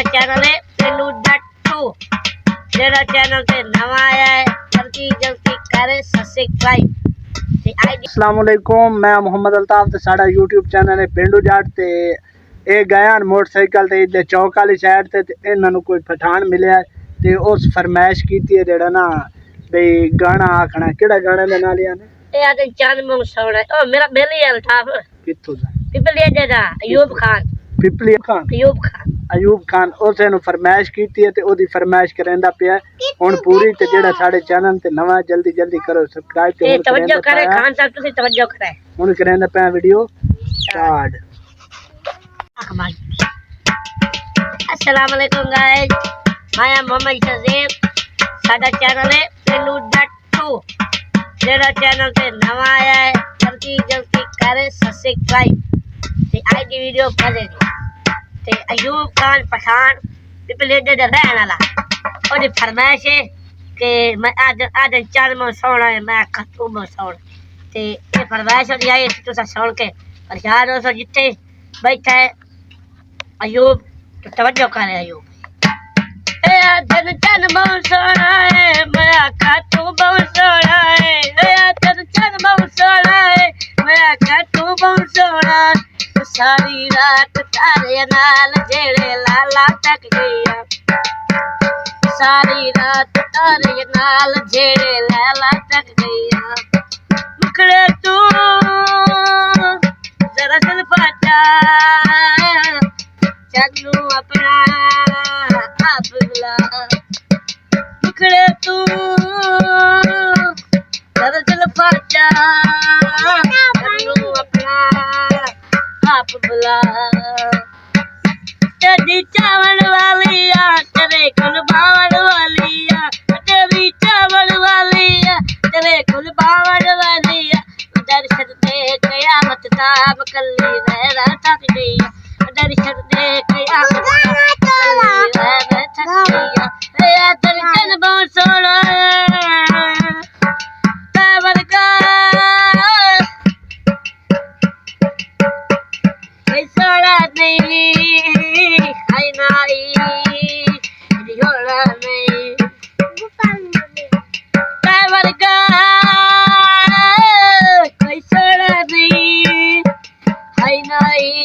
Channel है पेंडू जट्टू। जेड़ा channel ते नवा आया है जल्दी जल्दी करे सब्सक्राइब। अस्सलाम वालेकुम, मैं मोहम्मद अल्ताफ ते साडा यूट्यूब चैनल है पेंडू जट। ते ये गया मोटरसाइकिल ते इधर चौक वाली साइड ते इन्हां नूं कोई पठान मिलिया ते उस फरमाइश कीती है जेड़ा ना बई गाना आखना। केड़ा गाना दे नाल याने ए आदे चांद मोंग सोना ओ मेरा बेली अल्ताफ कित्थों दा पिपलिया जेड़ा अयूब खान अयूब खान उसे नु फरमाइश कीती है ते ओदी फरमाइश करंदा पिया हुन पूरी। ते जेड़ा साडे चैनल ते नवा जल्दी जल्दी करो सब्सक्राइब ते हुन तवज्जो करे खान साहब तुसी तवज्जो करे हुन करंदा पिया वीडियो स्टार्ट। अस्सलाम वालेकुम गाइस, मैं मोहम्मद शजीब। साडा चैनल है पेंडू जट्टू। जेड़ा चैनल ते नवा आया है जल्दी जल्दी करे सब्सक्राइब ते आज दी वीडियो पहले ते अयूब खान पठान पिपले दे रहने वाला ओदी फरमाइश है कि मैं आज चांद में सोना है मैं खतू में सोना ते ये फरमाइश होती आई तुसा सुन के परेशान हो सो जिथे बैठा है अयूब तो तवज्जो करे अयूब। ए आज चांद में सोना है मैं खतू में सोना है। ए आज चांद में सोना है मैं खतू में सोना। सारी रात तारे नाल जेड़े लाला तक गया। सारी रात तारे नाल जेड़े लाला तक गया। मुखड़े तू जरा दिल पाचा चन्नू अपना आप बुला। मुखड़े तू जरा दिल पाचा चन्नू अपना आप बुला। तेरी चावल वालिया तेरे कुल बावड़ वालिया तेरी चावल वालिया तेरे कुल बावड़ वालिया। दर्शन दे कयामत ताब कल्ली रहरा थक गई। दर्शन दे कयामत ताब कल्ली रहरा थक गई। ए दर्शन बहुत सोना ताबर का सोना नहीं आई नाई जोड़ा नहीं ताबर का कोई सोना नहीं आई नाई